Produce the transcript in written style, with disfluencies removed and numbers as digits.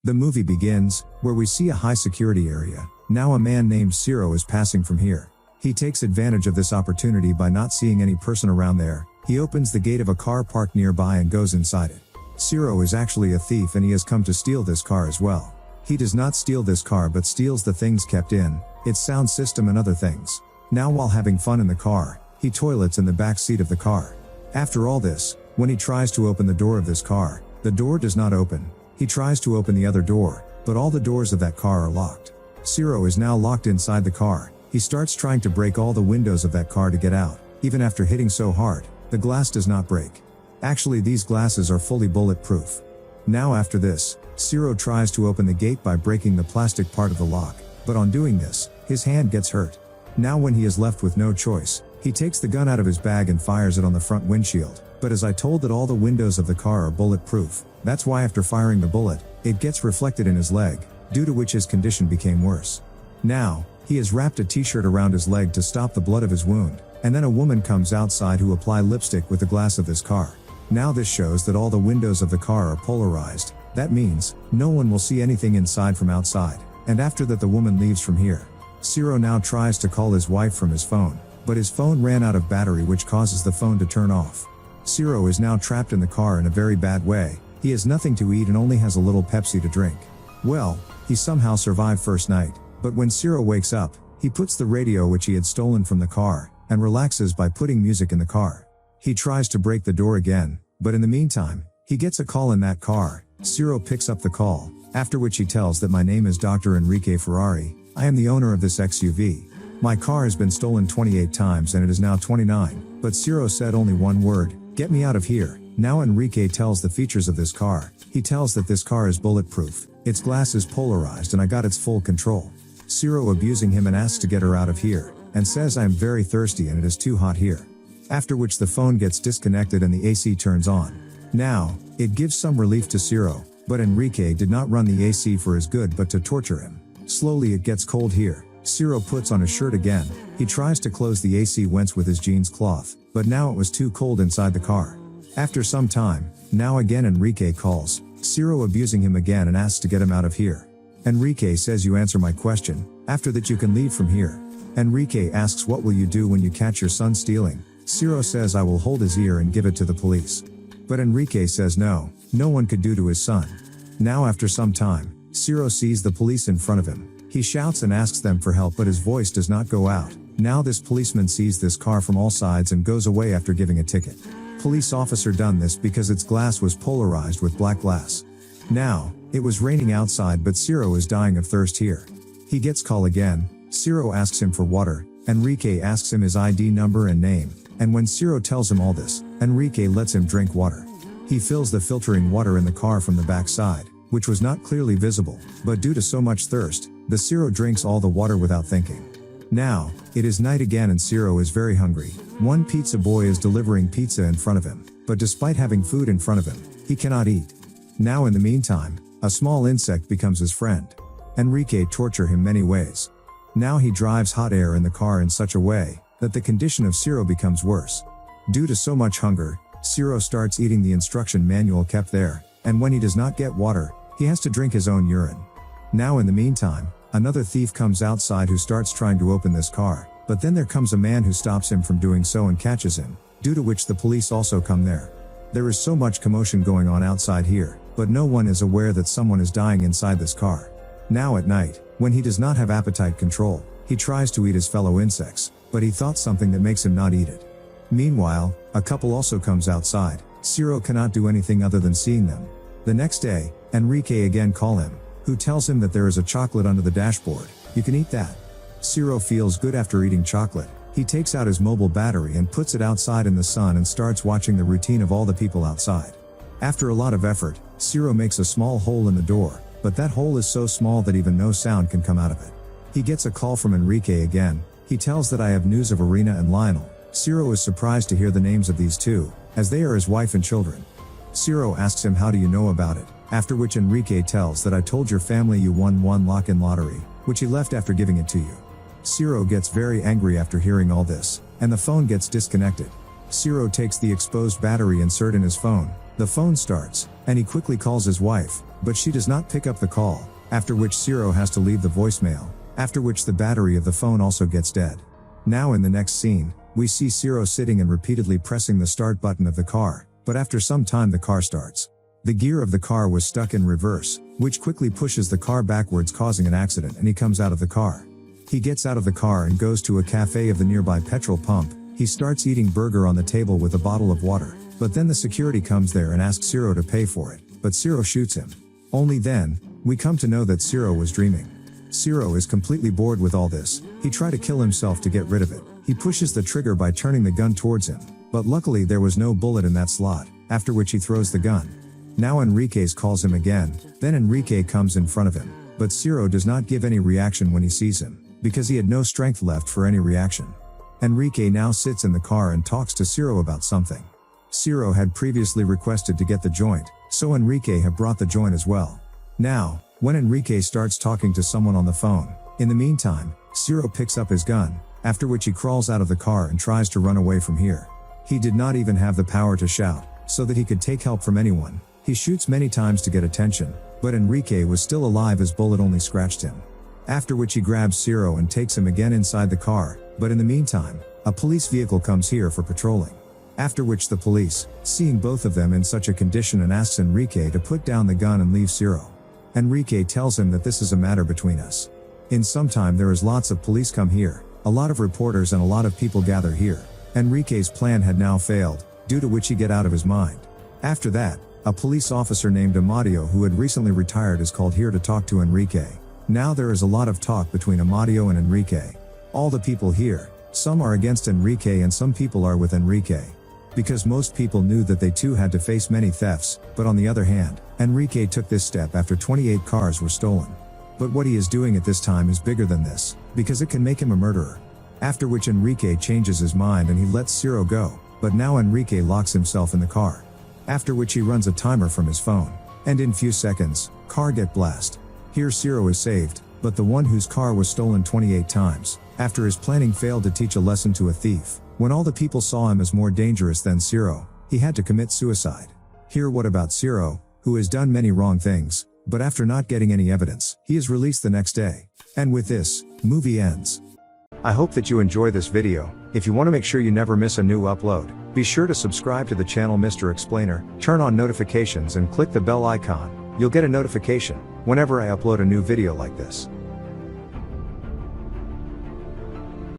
The movie begins, where we see a high security area. Now a man named Ciro is passing from here. He takes advantage of this opportunity by not seeing any person around there. He opens the gate of a car parked nearby and goes inside it. Ciro is actually a thief and he has come to steal this car as well. He does not steal this car but steals the things kept in, its sound system and other things. Now while having fun in the car, he toilets in the back seat of the car. After all this, when he tries to open the door of this car, the door does not open. He tries to open the other door, but all the doors of that car are locked. Ciro is now locked inside the car. He starts trying to break all the windows of that car to get out. Even after hitting so hard, the glass does not break. Actually, these glasses are fully bulletproof. Now after this, Ciro tries to open the gate by breaking the plastic part of the lock, but on doing this, his hand gets hurt. Now when he is left with no choice, he takes the gun out of his bag and fires it on the front windshield. But as I told that all the windows of the car are bulletproof, that's why after firing the bullet, it gets reflected in his leg, due to which his condition became worse. Now, he has wrapped a t-shirt around his leg to stop the blood of his wound, and then a woman comes outside who apply lipstick with the glass of this car. Now this shows that all the windows of the car are polarized. That means, no one will see anything inside from outside, and after that the woman leaves from here. Ciro now tries to call his wife from his phone, but his phone ran out of battery which causes the phone to turn off. Ciro is now trapped in the car in a very bad way. He has nothing to eat and only has a little Pepsi to drink. Well, he somehow survived first night, but when Ciro wakes up, he puts the radio which he had stolen from the car, and relaxes by putting music in the car. He tries to break the door again, but in the meantime, he gets a call in that car. Ciro picks up the call, after which he tells that my name is Dr. Enrique Ferrari, I am the owner of this XUV. My car has been stolen 28 times and it is now 29, but Ciro said only one word, get me out of here. Now Enrique tells the features of this car. He tells that this car is bulletproof, its glass is polarized and I got its full control. Ciro abusing him and asks to get her out of here, and says I am very thirsty and it is too hot here. After which the phone gets disconnected and the AC turns on. Now, it gives some relief to Ciro, but Enrique did not run the AC for his good but to torture him. Slowly it gets cold here. Ciro puts on his shirt again. He tries to close the AC vents with his jeans cloth, but now it was too cold inside the car. After some time, now again Enrique calls, Ciro abusing him again and asks to get him out of here. Enrique says you answer my question, after that you can leave from here. Enrique asks what will you do when you catch your son stealing? Ciro says I will hold his ear and give it to the police. But Enrique says no one could do to his son. Now after some time, Ciro sees the police in front of him. He shouts and asks them for help but his voice does not go out. Now this policeman sees this car from all sides and goes away after giving a ticket. Police officer done this because its glass was polarized with black glass. Now, it was raining outside but Ciro is dying of thirst here. He gets call again. Ciro asks him for water. Enrique asks him his ID number and name, and when Ciro tells him all this, Enrique lets him drink water. He fills the filtering water in the car from the back side, which was not clearly visible, but due to so much thirst, the Ciro drinks all the water without thinking. Now, it is night again and Ciro is very hungry. One pizza boy is delivering pizza in front of him, but despite having food in front of him, he cannot eat. Now in the meantime, a small insect becomes his friend. Enrique torture him many ways. Now he drives hot air in the car in such a way, that the condition of Ciro becomes worse. Due to so much hunger, Ciro starts eating the instruction manual kept there, and when he does not get water, he has to drink his own urine. Now in the meantime, another thief comes outside who starts trying to open this car, but then there comes a man who stops him from doing so and catches him, due to which the police also come there. There is so much commotion going on outside here, but no one is aware that someone is dying inside this car. Now at night, when he does not have appetite control, he tries to eat his fellow insects, but he thought something that makes him not eat it. Meanwhile, a couple also comes outside. Ciro cannot do anything other than seeing them. The next day, Enrique again call him, who tells him that there is a chocolate under the dashboard. You can eat that. Ciro feels good after eating chocolate. He takes out his mobile battery and puts it outside in the sun and starts watching the routine of all the people outside. After a lot of effort, Ciro makes a small hole in the door, but that hole is so small that even no sound can come out of it. He gets a call from Enrique again. He tells that I have news of Irina and Lionel. Ciro is surprised to hear the names of these two, as they are his wife and children. Ciro asks him how do you know about it, after which Enrique tells that I told your family you won one lock-in lottery, which he left after giving it to you. Ciro gets very angry after hearing all this, and the phone gets disconnected. Ciro takes the exposed battery insert in his phone, the phone starts, and he quickly calls his wife, but she does not pick up the call, after which Ciro has to leave the voicemail, after which the battery of the phone also gets dead. Now in the next scene, we see Ciro sitting and repeatedly pressing the start button of the car, but after some time the car starts. The gear of the car was stuck in reverse, which quickly pushes the car backwards, causing an accident, and he comes out of the car. He gets out of the car and goes to a cafe of the nearby petrol pump. He starts eating burger on the table with a bottle of water, but then the security comes there and asks Ciro to pay for it, but Ciro shoots him. Only then, we come to know that Ciro was dreaming. Ciro is completely bored with all this. He tried to kill himself to get rid of it. He pushes the trigger by turning the gun towards him, but luckily there was no bullet in that slot, after which he throws the gun. Now Enriquez calls him again, then Enrique comes in front of him, but Ciro does not give any reaction when he sees him, because he had no strength left for any reaction. Enrique now sits in the car and talks to Ciro about something. Ciro had previously requested to get the joint, so Enrique had brought the joint as well. Now, when Enrique starts talking to someone on the phone, in the meantime, Ciro picks up his gun, after which he crawls out of the car and tries to run away from here. He did not even have the power to shout, so that he could take help from anyone. He shoots many times to get attention, but Enrique was still alive as bullet only scratched him. After which he grabs Ciro and takes him again inside the car, but in the meantime, a police vehicle comes here for patrolling. After which the police, seeing both of them in such a condition, and asks Enrique to put down the gun and leave Ciro. Enrique tells him that this is a matter between us. In some time there is lots of police come here, a lot of reporters and a lot of people gather here. Enrique's plan had now failed, due to which he get out of his mind. After that, a police officer named Amadio, who had recently retired, is called here to talk to Enrique. Now there is a lot of talk between Amadio and Enrique. All the people here, some are against Enrique and some people are with Enrique. Because most people knew that they too had to face many thefts, but on the other hand, Enrique took this step after 28 cars were stolen. But what he is doing at this time is bigger than this, because it can make him a murderer. After which Enrique changes his mind and he lets Ciro go, but now Enrique locks himself in the car. After which he runs a timer from his phone, and in few seconds, car get blast. Here Ciro is saved, but the one whose car was stolen 28 times, after his planning failed to teach a lesson to a thief, when all the people saw him as more dangerous than Ciro, he had to commit suicide. Here what about Ciro, who has done many wrong things, but after not getting any evidence, he is released the next day. And with this, movie ends. I hope that you enjoy this video. If you want to make sure you never miss a new upload, be sure to subscribe to the channel Mr. Explainer, turn on notifications and click the bell icon. You'll get a notification whenever I upload a new video like this.